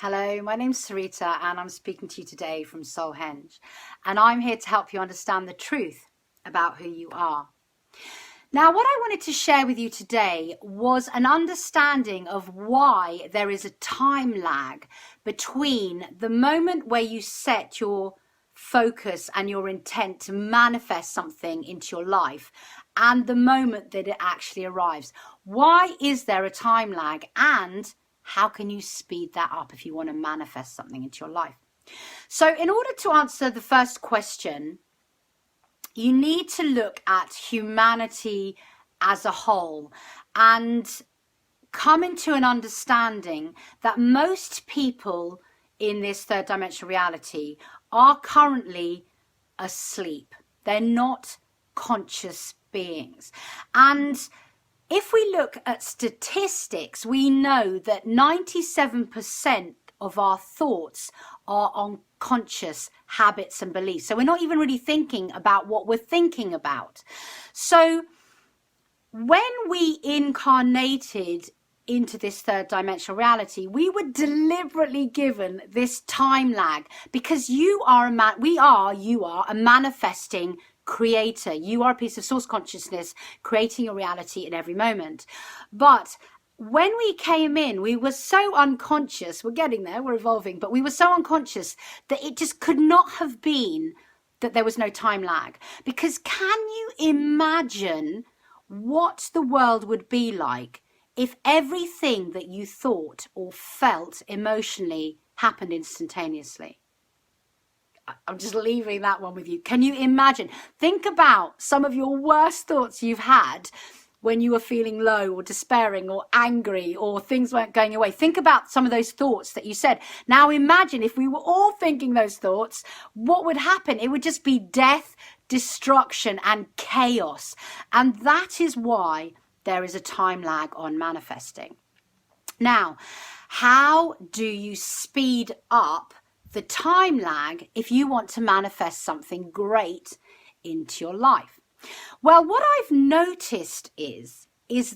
Hello, my name's Sarita and I'm speaking to you today from Soulhenge, and I'm here to help you understand the truth about who you are. Now, what I wanted to share with you today was an understanding of why there is a time lag between the moment where you set your focus and your intent to manifest something into your life and the moment that it actually arrives. Why is there a time lag, and how can you speed that up if you want to manifest something into your life? So in order to answer the first question, you need to look at humanity as a whole and come into an understanding that most people in this third dimensional reality are currently asleep. They're not conscious beings. And if we look at statistics, we know that 97% of our thoughts are unconscious habits and beliefs. So we're not even really thinking about what we're thinking about. So when we incarnated into this third dimensional reality, we were deliberately given this time lag because you are a manifesting creator. You are a piece of source consciousness creating your reality in every moment. But when we came in, we were so unconscious. We're getting there, we're evolving, but we were so unconscious that it just could not have been that there was no time lag. Because can you imagine what the world would be like if everything that you thought or felt emotionally happened instantaneously? I'm just leaving that one with you. Can you imagine? Think about some of your worst thoughts you've had when you were feeling low or despairing or angry or things weren't going your way. Think about some of those thoughts that you said. Now imagine if we were all thinking those thoughts, what would happen? It would just be death, destruction, and chaos. And that is why there is a time lag on manifesting. Now, how do you speed up the time lag if you want to manifest something great into your life? Well, what I've noticed is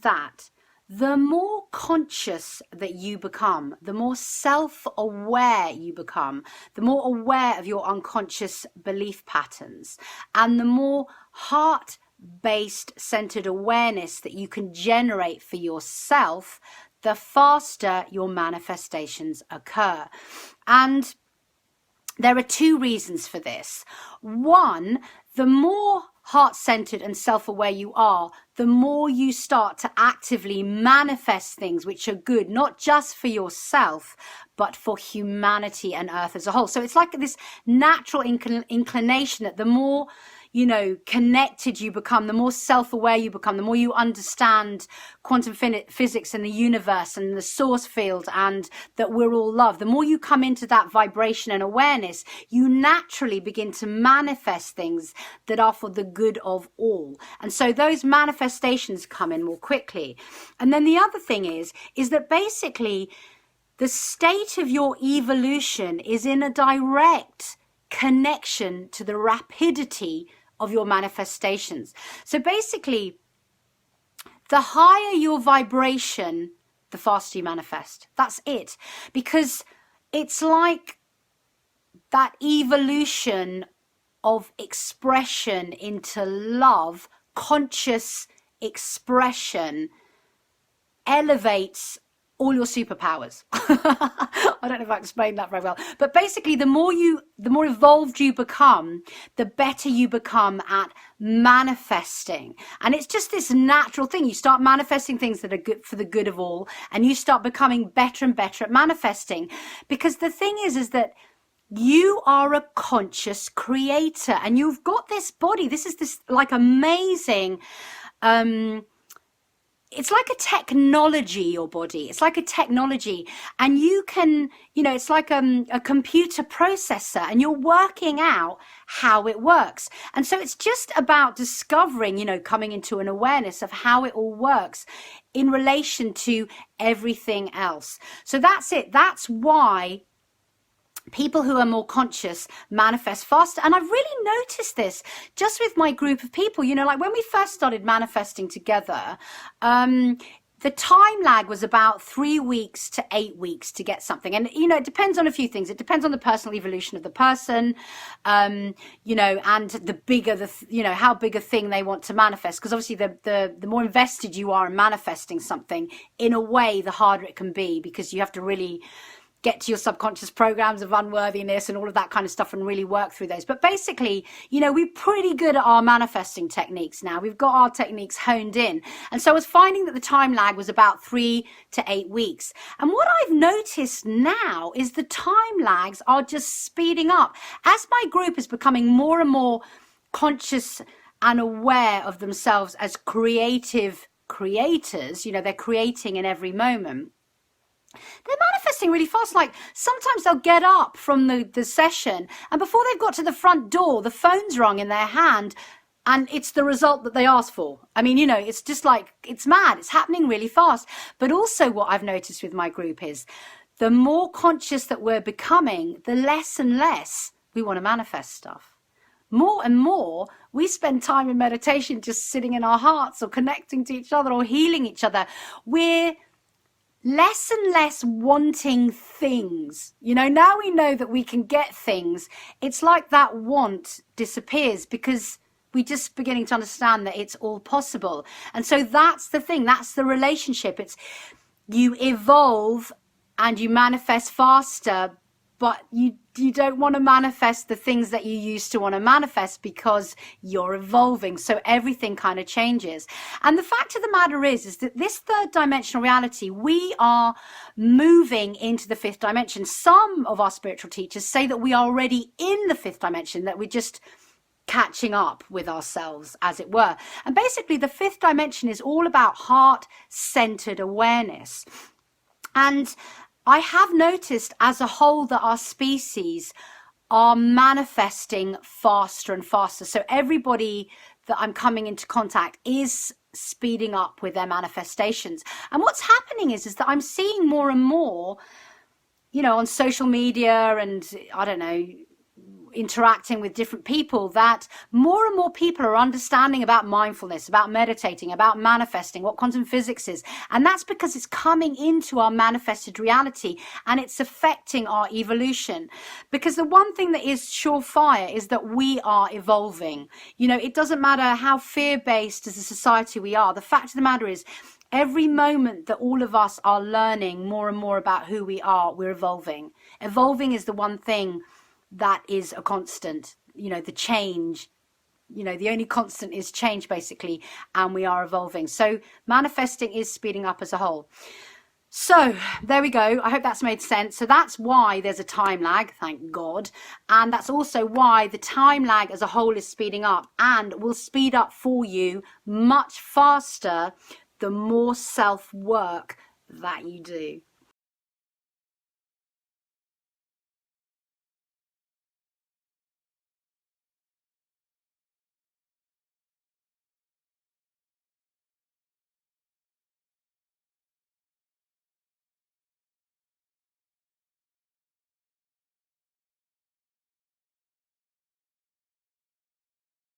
that the more conscious that you become, the more self-aware you become, the more aware of your unconscious belief patterns, and the more heart-based centered awareness that you can generate for yourself, the faster your manifestations occur. And there are two reasons for this. One, the more heart-centered and self-aware you are, the more you start to actively manifest things which are good, not just for yourself, but for humanity and Earth as a whole. So it's like this natural inclination that the more connected you become, the more self-aware you become, the more you understand quantum physics and the universe and the source field and that we're all love, the more you come into that vibration and awareness, you naturally begin to manifest things that are for the good of all. And so those manifestations come in more quickly. And then the other thing is that basically the state of your evolution is in a direct connection to the rapidity of your manifestations. So basically, the higher your vibration, the faster you manifest. That's it. Because it's like that evolution of expression into love, conscious expression, elevates all your superpowers. I don't know if I explained that very well, but basically the more evolved you become, the better you become at manifesting. And it's just this natural thing. You start manifesting things that are good for the good of all, and you start becoming better and better at manifesting. Because the thing is that you are a conscious creator, and you've got this body. This is this like amazing, it's like a technology, your body. It's like a technology, and you can, it's like a computer processor, and you're working out how it works. And so it's just about discovering, coming into an awareness of how it all works in relation to everything else. So that's it. That's why people who are more conscious manifest faster. And I've really noticed this just with my group of people, like when we first started manifesting together, the time lag was about 3 weeks to 8 weeks to get something. And, it depends on a few things. It depends on the personal evolution of the person, and the bigger, how big a thing they want to manifest. Because obviously the more invested you are in manifesting something, in a way, the harder it can be, because you have to really get to your subconscious programs of unworthiness and all of that kind of stuff and really work through those. But basically, we're pretty good at our manifesting techniques now. We've got our techniques honed in. And so I was finding that the time lag was about 3 to 8 weeks. And what I've noticed now is the time lags are just speeding up. As my group is becoming more and more conscious and aware of themselves as creative creators, they're creating in every moment. They're manifesting really fast. Like, sometimes they'll get up from the session, and before they've got to the front door, the phone's rung in their hand, and it's the result that they asked for. I mean, it's just like, it's mad. It's happening really fast. But also what I've noticed with my group is the more conscious that we're becoming, the less and less we want to manifest stuff. More and more, we spend time in meditation just sitting in our hearts or connecting to each other or healing each other. We're less and less wanting things. Now we know that we can get things. It's like that want disappears because we're just beginning to understand that it's all possible. And so that's the thing. That's the relationship. It's you evolve and you manifest faster, but you don't want to manifest the things that you used to want to manifest because you're evolving. So everything kind of changes. And the fact of the matter is that this third dimensional reality, we are moving into the fifth dimension. Some of our spiritual teachers say that we are already in the fifth dimension, that we're just catching up with ourselves, as it were. And basically, the fifth dimension is all about heart-centered awareness. And I have noticed as a whole that our species are manifesting faster and faster. So everybody that I'm coming into contact is speeding up with their manifestations. And what's happening is that I'm seeing more and more, on social media and, I don't know, interacting with different people, that more and more people are understanding about mindfulness, about meditating, about manifesting, what quantum physics is. And that's because it's coming into our manifested reality and it's affecting our evolution. Because the one thing that is surefire is that we are evolving. It doesn't matter how fear-based as a society we are. The fact of the matter is, every moment that all of us are learning more and more about who we are, we're evolving. Evolving is the one thing that is a constant, the change, the only constant is change, basically, and we are evolving. So manifesting is speeding up as a whole. So there we go. I hope that's made sense. So that's why there's a time lag, thank God. And that's also why the time lag as a whole is speeding up and will speed up for you much faster the more self-work that you do.